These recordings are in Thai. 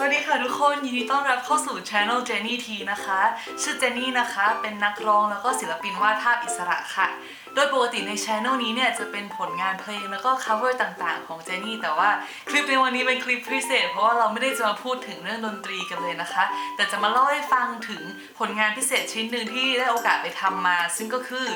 วัสดีค่ะทุกคนยินดีต้อนรับเข้าสู่ Channel Jenny T นะคะชื่อเจนนี่นะคะเป็นนักร้องแล้วก็ศิลปินวาดภาพอิสระค่ะโดยปกติใน Channel นี้เนี่ยจะเป็นผลงานเพลงแล้วก็ cover ต่างๆของเจนนี่แต่ว่าคลิปในวันนี้เป็นคลิปพิเศษเพราะว่าเราไม่ได้จะมาพูดถึงเรื่องดนตรีกันเลยนะคะแต่จะมาเล่าให้ฟังถึงผลงานพิเศษชิ้นหนึ่งที่ได้โอกาสไปทำมาซึ่งก็คือ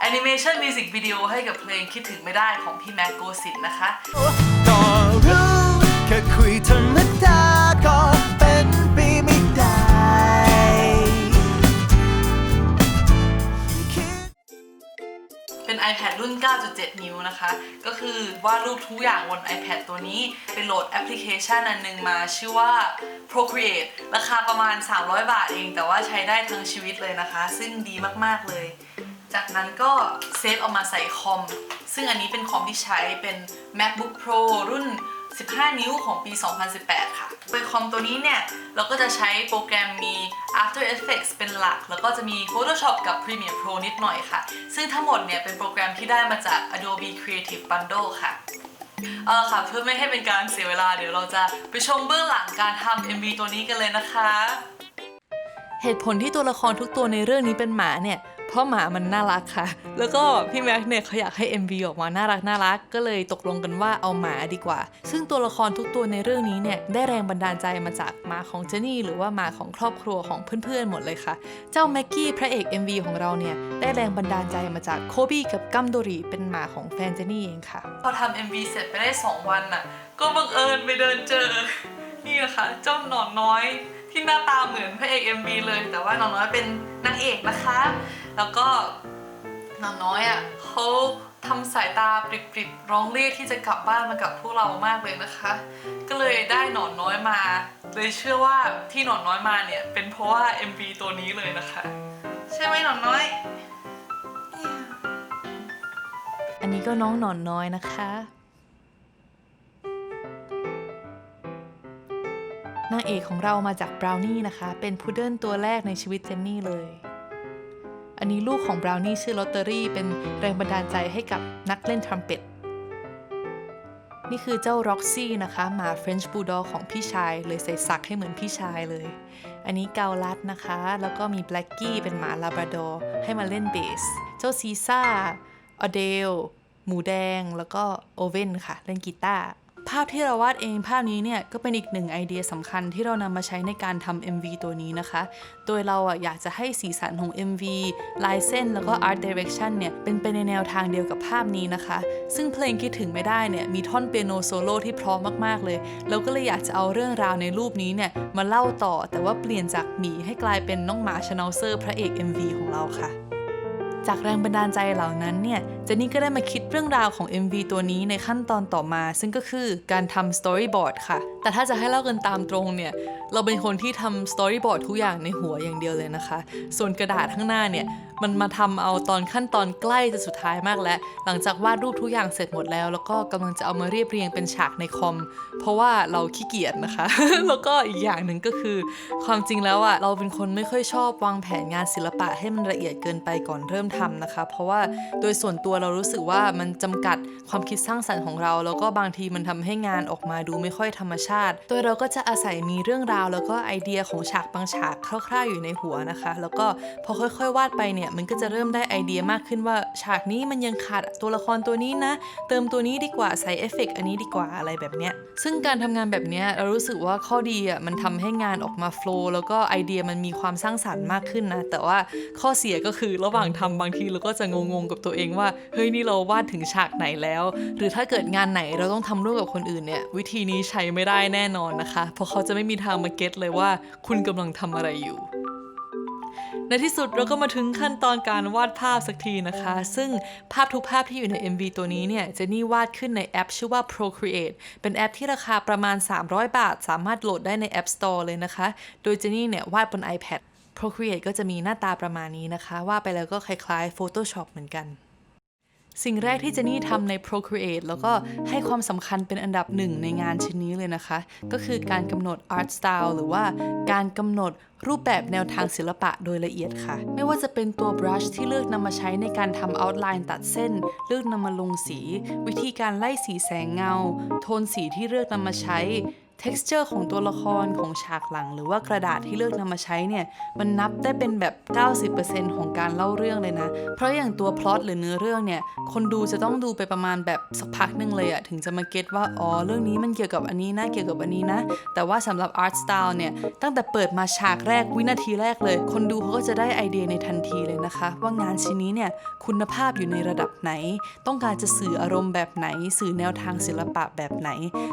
Animation Music Video ให้กับเพลงคิดถึงไม่ได้ของพี่แม็กโกสินนะคะก็รู้แค่คุยธรรมดาก็เป็นไปไม่ได้เป็น iPad รุ่น 9.7 นิ้วนะคะก็คือวาดรูปทุกอย่างบน iPad ตัวนี้เป็นโหลดแอปพลิเคชันอันนึงมาชื่อว่า Procreate ราคาประมาณ300 บาทเองแต่ว่าใช้ได้ทั้งชีวิตเลยนะคะซึ่งดีมากๆเลยจากนั้นก็เซฟเอามาใส่คอมซึ่งอันนี้เป็นคอมที่ใช้เป็น MacBook Pro รุ่น15 นิ้วของปี 2018 ค่ะโดยคอมตัวนี้เนี่ยเราก็จะใช้โปรแกรมมี After Effects เป็นหลักแล้วก็จะมี Photoshop กับ Premiere Pro นิดหน่อยค่ะซึ่งทั้งหมดเนี่ยเป็นโปรแกรมที่ได้มาจาก Adobe Creative Bundle ค่ะค่ะเพื่อไม่ให้เป็นการเสียเวลาเดี๋ยวเราจะไปชมเบื้องหลังการทำ MV ตัวนี้กันเลยนะคะเหตุผลที่ตัวละครทุกตัวในเรื่องนี้เป็นหมาเนี่ยเพราะหมามันน่ารักค่ะแล้วก็พี่แม็กเนี่ยเขาอยากให้ MV ออกมาน่ารักก็เลยตกลงกันว่าเอาหมาดีกว่าซึ่งตัวละครทุกตัวในเรื่องนี้เนี่ยได้แรงบันดาลใจมาจากหมาของเจนนี่หรือว่าหมาของครอบครัวของเพื่อนๆหมดเลยค่ะเจ้าแม็กกี้พระเอก MV ของเราเนี่ยได้แรงบันดาลใจมาจากโคบี้กับกัมโดริเป็นหมาของแฟนเจนนี่เองค่ะพอทำ MV เสร็จไปได้2 วันน่ะก็บังเอิญไปเดินเจอนี่นะคะเจ้าหนอนน้อยที่หน้าตาเหมือนพระเอก MV เลยแต่ว่าหนอนน้อยเป็นนางเอกนะคะแล้วก็หนอนน้อยอ่ะเขาทำสายตาปริบๆร้องเรียกที่จะกลับบ้านมากับพวกเรามากเลยนะคะก็เลยได้หนอนน้อยมาเลยเชื่อว่าที่หนอนน้อยมาเนี่ยเป็นเพราะว่า MV ตัวนี้เลยนะคะใช่ไหมหนอนน้อยอันนี้ก็น้องหนอนน้อยนะคะนางเอกของเรามาจากบราวนี่นะคะเป็นพุดเดิ้ลตัวแรกในชีวิตเจนนี่เลยอันนี้ลูกของบราวนี่ชื่อลอตเตอรี่เป็นแรงบันดาลใจให้กับนักเล่นทรัมเป็ตนี่คือเจ้าร็อกซี่นะคะหมาเฟรนช์บูลด็อกของพี่ชายเลยใส่สักให้เหมือนพี่ชายเลยอันนี้เกาลัดนะคะแล้วก็มีแบล็กกี้เป็นหมาลาบราดอร์ให้มาเล่นเบสเจ้าซีซ่าอเดลหมูแดงแล้วก็โอเว่นค่ะเล่นกีตาร์ภาพที่เราวาดเองภาพนี้เนี่ยก็เป็นอีกหนึ่งไอเดียสำคัญที่เรานำมาใช้ในการทำ MV ตัวนี้นะคะโดยเราอยากจะให้สีสันของ MV ลายเส้นแล้วก็ Art Direction เนี่ยเป็นไปในแนวทางเดียวกับภาพนี้นะคะซึ่งเพลงคิดถึงไม่ได้เนี่ยมีท่อนเปียโนโซโล่ที่เพราะมากๆเลยเราก็เลยอยากจะเอาเรื่องราวในรูปนี้เนี่ยมาเล่าต่อแต่ว่าเปลี่ยนจากหมีให้กลายเป็นน้องหมาชาแนลเซอร์พระเอก MV ของเราค่ะจากแรงบันดาลใจเหล่านั้นเนี่ยเจนนี่ก็ได้มาคิดเรื่องราวของ MV ตัวนี้ในขั้นตอนต่อมาซึ่งก็คือการทำ storyboard ค่ะแต่ถ้าจะให้เล่ากันตามตรงเนี่ยเราเป็นคนที่ทำ storyboard ทุกอย่างในหัวอย่างเดียวเลยนะคะส่วนกระดาษข้างหน้าเนี่ยมันมาทำเอาตอนขั้นตอนใกล้จะสุดท้ายมากแล้วหลังจากวาดรูปทุกอย่างเสร็จหมดแล้วก็กำลังจะเอามาเรียบเรียงเป็นฉากในคอมเพราะว่าเราขี้เกียจนะคะ แล้วก็อีกอย่างหนึ่งก็คือความจริงแล้วเราเป็นคนไม่ค่อยชอบวางแผนงานศิลปะให้มันละเอียดเกินไปก่อนเริ่มทำนะคะเพราะว่าโดยส่วนตัวเรารู้สึกว่ามันจำกัดความคิดสร้างสรรค์ของเราแล้วก็บางทีมันทำให้งานออกมาดูไม่ค่อยธรรมชาติโดยเราก็จะอาศัยมีเรื่องราวแล้วก็ไอเดียของฉากบางฉากคร่าวๆอยู่ในหัวนะคะแล้วก็พอค่อยๆวาดไปเนี่ยมันก็จะเริ่มได้ไอเดียมากขึ้นว่าฉากนี้มันยังขาดตัวละครตัวนี้นะเติมตัวนี้ดีกว่าใส่เอฟเฟกต์อันนี้ดีกว่าอะไรแบบเนี้ยซึ่งการทำงานแบบเนี้ยเรารู้สึกว่าข้อดีมันทำให้งานออกมาโฟลว์แล้วก็ไอเดียมันมีความสร้างสรรค์มากขึ้นนะแต่ว่าข้อเสียก็คือระหว่างทำบางทีเราก็จะงงๆกับตัวเองว่าเฮ้ยนี่เราวาดถึงฉากไหนแล้วหรือถ้าเกิดงานไหนเราต้องทำร่วมกับคนอื่นเนี่ยวิธีนี้ใช้ไม่ได้แน่นอนนะคะเพราะเขาจะไม่มีทางมาเก็ตเลยว่าคุณกำลังทำอะไรอยู่ในที่สุดเราก็มาถึงขั้นตอนการวาดภาพสักทีนะคะซึ่งภาพทุกภาพที่อยู่ใน MV ตัวนี้เนี่ยเจนนี่วาดขึ้นในแอปชื่อว่า Procreate เป็นแอปที่ราคาประมาณ300 บาทสามารถโหลดได้ใน App Store เลยนะคะโดยเจนนี่เนี่ยวาดบน iPad Procreate ก็จะมีหน้าตาประมาณนี้นะคะวาดไปแล้วก็คล้ายๆ Photoshop เหมือนกันสิ่งแรกที่เจนนี่ทำใน Procreate แล้วก็ให้ความสำคัญเป็นอันดับหนึ่งในงานชิ้นนี้เลยนะคะก็คือการกำหนด Art Style หรือว่าการกำหนดรูปแบบแนวทางศิลปะโดยละเอียดค่ะไม่ว่าจะเป็นตัว brush ที่เลือกนำมาใช้ในการทำ outline ตัดเส้นเลือกนำมาลงสีวิธีการไล่สีแสงเงาโทนสีที่เลือกนำมาใช้ texture ของตัวละครของฉากหลังหรือว่ากระดาษที่เลือกนำมาใช้เนี่ยมันนับได้เป็นแบบ 90% ของการเล่าเรื่องเลยนะเพราะอย่างตัวพล็อตหรือเนื้อเรื่องเนี่ยคนดูจะต้องดูไปประมาณแบบสักพักนึงเลยอะถึงจะมาเก็ตว่าอ๋อเรื่องนี้มันเกี่ยวกับอันนี้นะเกี่ยวกับอันนี้นะแต่ว่าสำหรับ art style เนี่ยตั้งแต่เปิดมาฉากแรกวินาทีแรกเลยคนดูเขาก็จะได้ไอเดียในทันทีเลยนะคะว่างานชิ้นนี้เนี่ยคุณภาพอยู่ในระดับไหนต้องการจะสื่ออารมณ์แบบไหนสื่อแนวทางศิลปะแบบไหน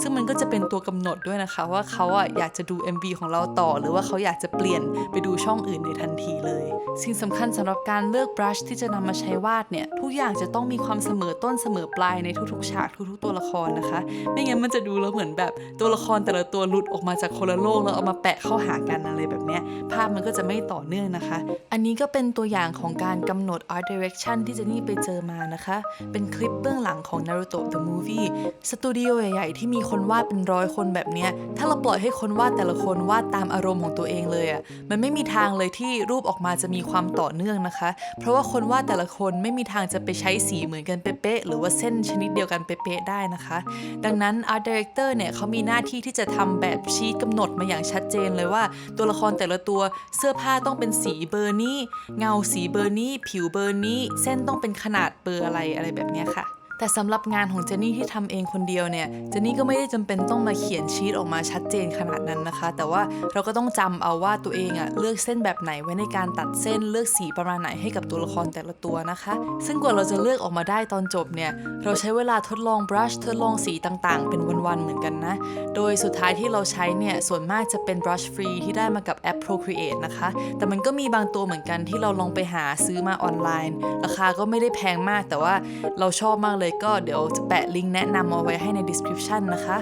ซึ่งมันก็จะเป็นตัวกำหนดด้วยนะคะว่าเขาอยากจะดู MV ของเราต่อหรือว่าเขาอยากจะเปลี่ยนไปดูช่องอื่นในทันทีเลยสิ่งสำคัญสำหรับการเลือกบรัชที่จะนำมาใช้วาดเนี่ยทุกอย่างจะต้องมีความเสมอต้นเสมอปลายในทุกๆฉากทุกๆตัวละครนะคะไม่งั้นมันจะดูแล้วเหมือนแบบตัวละครแต่ละตัวหลุดออกมาจากคนละโลกแล้วเอามาแปะเข้าหากันอะไรแบบเนี้ยภาพมันก็จะไม่ต่อเนื่องนะคะอันนี้ก็เป็นตัวอย่างของการกำหนด art direction ที่เจนนี่ไปเจอมานะคะเป็นคลิปเบื้องหลังของ Naruto the Movie สตูดิโอใหญ่ๆที่มีคนวาดเป็น100 คนแบบเนี้ยถ้าเราปล่อยให้คนวาดแต่ละคนวาดตามอารมณ์ของตัวเองเลยมันไม่มีทางเลยที่รูปออกมาจะมีความต่อเนื่องนะคะเพราะว่าคนวาดแต่ละคนไม่มีทางจะไปใช้สีเหมือนกันเป๊ะๆหรือว่าเส้นชนิดเดียวกันเป๊ะๆได้นะคะดังนั้น art director เนี่ยเขามีหน้าที่ที่จะทำแบบชีทกำหนดมาอย่างชัดเจนเลยว่าตัวละครแต่ละตัวเสื้อผ้าต้องเป็นสีเบอร์นี้เงาสีเบอร์นี้ผิวเบอร์นี้เส้นต้องเป็นขนาดเบอร์อะไรแบบนี้ค่ะแต่สำหรับงานของเจนนี่ที่ทำเองคนเดียวเนี่ยเจนนี่ก็ไม่ได้จำเป็นต้องมาเขียนชีทออกมาชัดเจนขนาดนั้นนะคะแต่ว่าเราก็ต้องจำเอาว่าตัวเองเลือกเส้นแบบไหนไว้ในการตัดเส้นเลือกสีประมาณไหนให้กับตัวละครแต่ละตัวนะคะซึ่งกว่าเราจะเลือกออกมาได้ตอนจบเนี่ยเราใช้เวลาทดลองบรัชทดลองสีต่างๆเป็นวันๆเหมือนกันนะโดยสุดท้ายที่เราใช้เนี่ยส่วนมากจะเป็นบรัชฟรีที่ได้มากับแอป Procreate นะคะแต่มันก็มีบางตัวเหมือนกันที่เราลองไปหาซื้อมาออนไลน์ราคาก็ไม่ได้แพงมากแต่ว่าเราชอบมากเลยก็เดี๋ยวจะแปะลิงก์แนะนำเอาไว้ให้ใน description นะคะ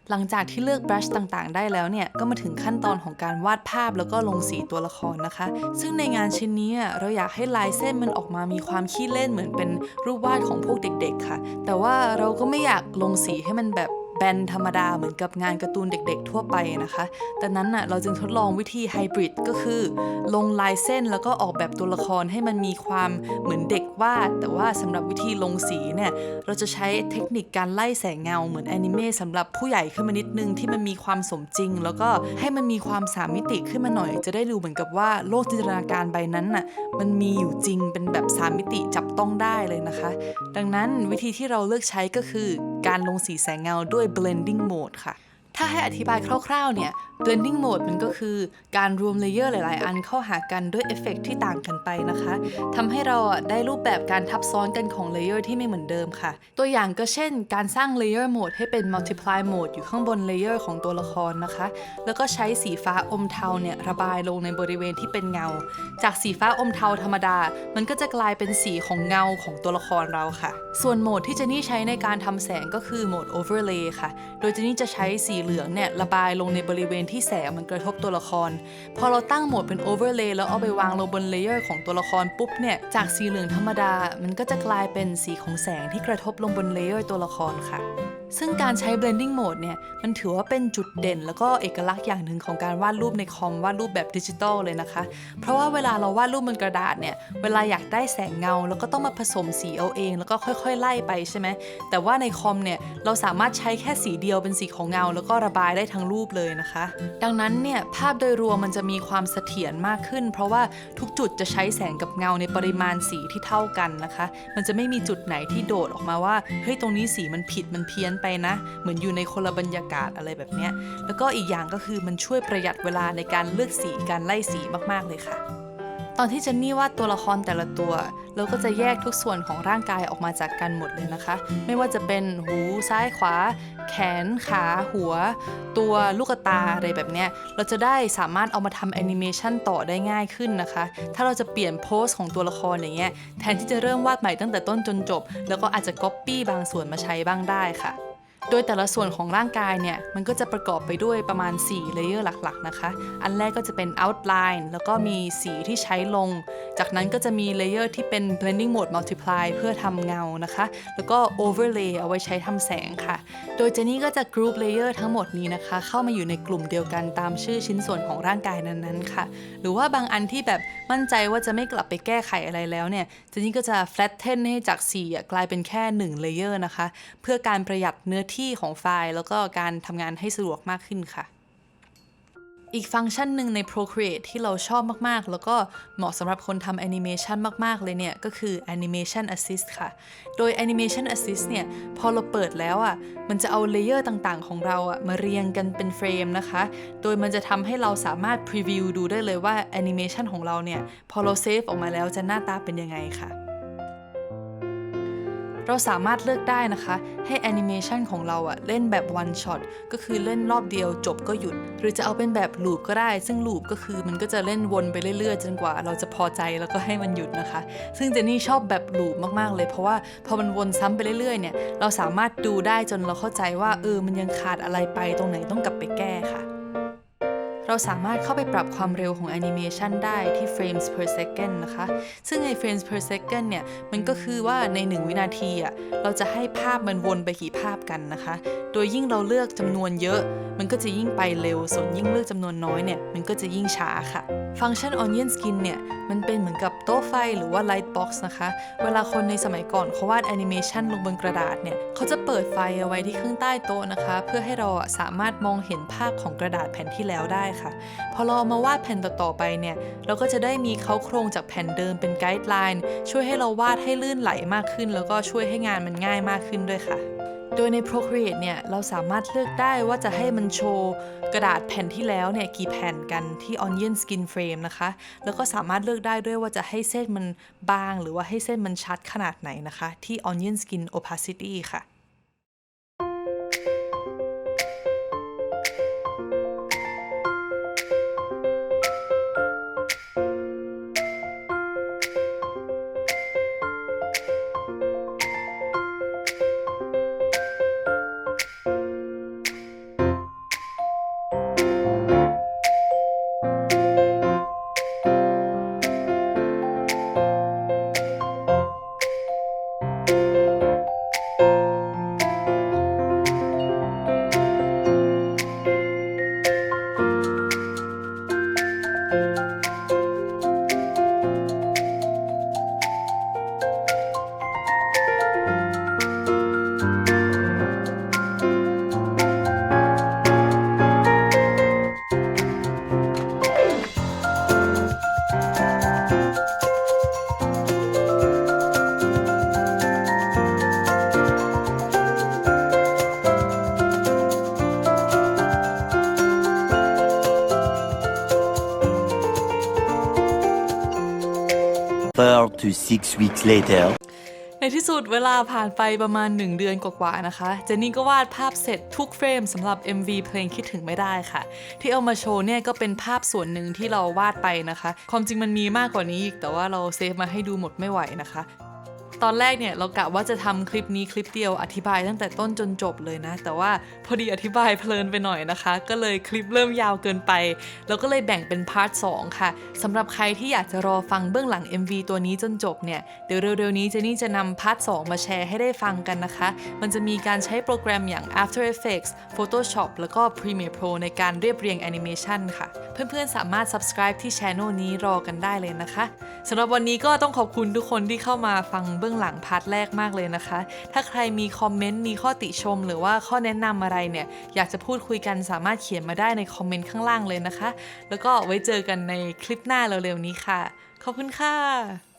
หลังจากที่เลือกบรัชต่างๆได้แล้วเนี่ยก็มาถึงขั้นตอนของการวาดภาพแล้วก็ลงสีตัวละครนะคะซึ่งในงานชิ้นนี้เราอยากให้ลายเส้นมันออกมามีความขี้เล่นเหมือนเป็นรูปวาดของพวกเด็กๆค่ะแต่ว่าเราก็ไม่อยากลงสีให้มันแบบแบนธรรมดาเหมือนกับงานการ์ตูนเด็กๆทั่วไปนะคะดังนั้นเราจึงทดลองวิธีไฮบริดก็คือลงลายเส้นแล้วก็ออกแบบตัวละครให้มันมีความเหมือนเด็กวาดแต่ว่าสำหรับวิธีลงสีเนี่ยเราจะใช้เทคนิคการไล่แสงเงาเหมือนแอนิเมะสำหรับผู้ใหญ่ขึ้นมานิดนึงที่มันมีความสมจริงแล้วก็ให้มันมีความ3 มิติขึ้นมาหน่อยจะได้ดูเหมือนกับว่าโลกจินตนาการใบนั้นมันมีอยู่จริงเป็นแบบ3 มิติจับต้องได้เลยนะคะดังนั้นวิธีที่เราเลือกใช้ก็คือการลงสีแสงเงาด้วย blending mode ค่ะถ้าให้อธิบายคร่าวๆเนี่ย blending mode มันก็คือการรวมเลเยอร์หลายๆอันเข้าหากันด้วยเอฟเฟกต์ที่ต่างกันไปนะคะทำให้เราได้รูปแบบการทับซ้อนกันของเลเยอร์ที่ไม่เหมือนเดิมค่ะตัวอย่างก็เช่นการสร้างเลเยอร์โหมดให้เป็น multiply mode อยู่ข้างบนเลเยอร์ของตัวละครนะคะแล้วก็ใช้สีฟ้าอมเทาเนี่ยระบายลงในบริเวณที่เป็นเงาจากสีฟ้าอมเทาธรรมดามันก็จะกลายเป็นสีของเงาของตัวละครเราค่ะส่วนโหมดที่เจนนี่ใช้ในการทำแสงก็คือโหมด overlay ค่ะโดยเจนนี่จะใช้สีเหลืองเนี่ยระบายลงในบริเวณที่แสงมันกระทบตัวละครพอเราตั้งโหมดเป็น overlay แล้วเอาไปวางลงบนเลเยอร์ของตัวละครปุ๊บเนี่ยจากสีเหลืองธรรมดามันก็จะกลายเป็นสีของแสงที่กระทบลงบนเลเยอร์ตัวละครค่ะซึ่งการใช้ blending mode เนี่ยมันถือว่าเป็นจุดเด่นแล้วก็เอกลักษณ์อย่างหนึ่งของการวาดรูปในคอมวาดรูปแบบดิจิตอลเลยนะคะเพราะว่าเวลาเราวาดรูปบนกระดาษเนี่ยเวลาอยากได้แสงเงาแล้วก็ต้องมาผสมสีเอาเองแล้วก็ค่อยๆไล่ไปใช่ไหมแต่ว่าในคอมเนี่ยเราสามารถใช้แค่สีเดียวเป็นสีของเงาแล้วก็ระบายได้ทั้งรูปเลยนะคะดังนั้นเนี่ยภาพโดยรวมมันจะมีความเสถียรมากขึ้นเพราะว่าทุกจุดจะใช้แสงกับเงาในปริมาณสีที่เท่ากันนะคะมันจะไม่มีจุดไหนที่โดดออกมาว่าเฮ้ยตรงนี้สีมันผิดมันเพี้ยนไปนะเหมือนอยู่ในคนละบรรยากาศอะไรแบบเนี้ยแล้วก็อีกอย่างก็คือมันช่วยประหยัดเวลาในการเลือกสีการไล่สีมากๆเลยค่ะตอนที่เจนนี่วาดตัวละครแต่ละตัวเราก็จะแยกทุกส่วนของร่างกายออกมาจากกันหมดเลยนะคะไม่ว่าจะเป็นหูซ้ายขวาแขนขาหัวตัวลูกตาอะไรแบบเนี้ยเราจะได้สามารถเอามาทำแอนิเมชันต่อได้ง่ายขึ้นนะคะถ้าเราจะเปลี่ยนโพสของตัวละครอย่างเงี้ยแทนที่จะเริ่มวาดใหม่ตั้งแต่ต้นจนจบแล้วก็อาจจะก๊อปปี้บางส่วนมาใช้บ้างได้ค่ะโดยแต่ละส่วนของร่างกายเนี่ยมันก็จะประกอบไปด้วยประมาณ4เลเยอร์หลักๆนะคะอันแรกก็จะเป็น outline แล้วก็มีสีที่ใช้ลงจากนั้นก็จะมีเลเยอร์ที่เป็น blending mode multiply เพื่อทำเงานะคะแล้วก็ overlay เอาไว้ใช้ทำแสงค่ะโดยเจนนี่ก็จะ group layer ทั้งหมดนี้นะคะเข้ามาอยู่ในกลุ่มเดียวกันตามชื่อชิ้นส่วนของร่างกายนั้นๆค่ะหรือว่าบางอันที่แบบมั่นใจว่าจะไม่กลับไปแก้ไขอะไรแล้วเนี่ยเจนนี่ก็จะ flatten ให้จาก4กลายเป็นแค่1เลเยอร์นะคะเพื่อการประหยัดเนื้อ quality ของไฟล์แล้วก็การทำงานให้สะดวกมากขึ้นค่ะอีกฟังก์ชันหนึ่งใน Procreate ที่เราชอบมากๆแล้วก็เหมาะสำหรับคนทำแอนิเมชันมากๆเลยเนี่ยก็คือ Animation Assist ค่ะโดย Animation Assist เนี่ยพอเราเปิดแล้วมันจะเอาเลเยอร์ต่างๆของเรามาเรียงกันเป็นเฟรมนะคะโดยมันจะทำให้เราสามารถ Preview ดูได้เลยว่า Animation ของเราเนี่ยพอเราเซฟออกมาแล้วจะหน้าตาเป็นยังไงค่ะเราสามารถเลือกได้นะคะให้แอนิเมชันของเราเล่นแบบ one shot ก็คือเล่นรอบเดียวจบก็หยุดหรือจะเอาเป็นแบบ loop ก็ได้ซึ่ง loop ก็คือมันก็จะเล่นวนไปเรื่อยๆจนกว่าเราจะพอใจแล้วก็ให้มันหยุดนะคะซึ่งเจนนี่ชอบแบบ loop มากๆเลยเพราะว่าพอมันวนซ้ำไปเรื่อยๆเนี่ยเราสามารถดูได้จนเราเข้าใจว่ามันยังขาดอะไรไปตรงไหนต้องกลับไปแก้ค่ะเราสามารถเข้าไปปรับความเร็วของแอนิเมชันได้ที่ frames per second นะคะซึ่งใน frames per second เนี่ยมันก็คือว่าใน1วินาทีเราจะให้ภาพมันวนไปกี่ภาพกันนะคะโดยยิ่งเราเลือกจำนวนเยอะมันก็จะยิ่งไปเร็วส่วนยิ่งเลือกจำนวนน้อยเนี่ยมันก็จะยิ่งช้าค่ะฟังก์ชัน Onion Skin เนี่ยมันเป็นเหมือนกับโต๊ะไฟหรือว่า light box นะคะเวลาคนในสมัยก่อนเขาวาดแอนิเมชันลงบนกระดาษเนี่ยเขาจะเปิดไฟเอาไว้ที่ข้างใต้โต๊ะนะคะเพื่อให้เราสามารถมองเห็นภาพของกระดาษแผ่นที่แล้วได้ค่ะพอเราเอามาวาดแผ่นต่อๆไปเนี่ยเราก็จะได้มีเค้าโครงจากแผ่นเดิมเป็นไกด์ไลน์ช่วยให้เราวาดให้ลื่นไหลมากขึ้นแล้วก็ช่วยให้งานมันง่ายมากขึ้นด้วยค่ะโดยใน Procreate เนี่ยเราสามารถเลือกได้ว่าจะให้มันโชว์กระดาษแผ่นที่แล้วเนี่ยกี่แผ่นกันที่ Onion Skin Frame นะคะแล้วก็สามารถเลือกได้ด้วยว่าจะให้เส้นมันบางหรือว่าให้เส้นมันชัดขนาดไหนนะคะที่ Onion Skin Opacity ค่ะ 4 to 6 weeks later. ในที่สุดเวลาผ่านไปประมาณ1เดือนกว่าๆนะคะเจนนี่ก็วาดภาพเสร็จทุกเฟรมสำหรับ MV เพลงคิดถึงไม่ได้ค่ะที่เอามาโชว์เนี่ยก็เป็นภาพส่วนหนึ่งที่เราวาดไปนะคะความจริงมันมีมากกว่านี้อีกแต่ว่าเราเซฟมาให้ดูหมดไม่ไหวนะคะตอนแรกเนี่ยเรากะว่าจะทำคลิปนี้คลิปเดียวอธิบายตั้งแต่ต้นจนจบเลยนะแต่ว่าพอดีอธิบายเพลินไปหน่อยนะคะก็เลยคลิปเริ่มยาวเกินไปแล้วก็เลยแบ่งเป็นพาร์ท 2ค่ะสำหรับใครที่อยากจะรอฟังเบื้องหลัง MV ตัวนี้จนจบเนี่ยเดี๋ยวเร็วๆนี้เจนนี่จะนำพาร์ท 2มาแชร์ให้ได้ฟังกันนะคะมันจะมีการใช้โปรแกรมอย่าง After Effects Photoshop แล้วก็ Premiere Pro ในการเรียบเรียงแอนิเมชันค่ะเพื่อนๆสามารถ subscribe ที่ channel นี้รอกันได้เลยนะคะสำหรับวันนี้ก็ต้องขอบคุณทุกคนที่เข้ามาฟังเบื้องหลังพาร์ทแรกมากเลยนะคะถ้าใครมีคอมเมนต์มีข้อติชมหรือว่าข้อแนะนำอะไรเนี่ยอยากจะพูดคุยกันสามารถเขียนมาได้ในคอมเมนต์ข้างล่างเลยนะคะแล้วก็ไว้เจอกันในคลิปหน้าเร็วๆนี้ค่ะขอบคุณค่ะ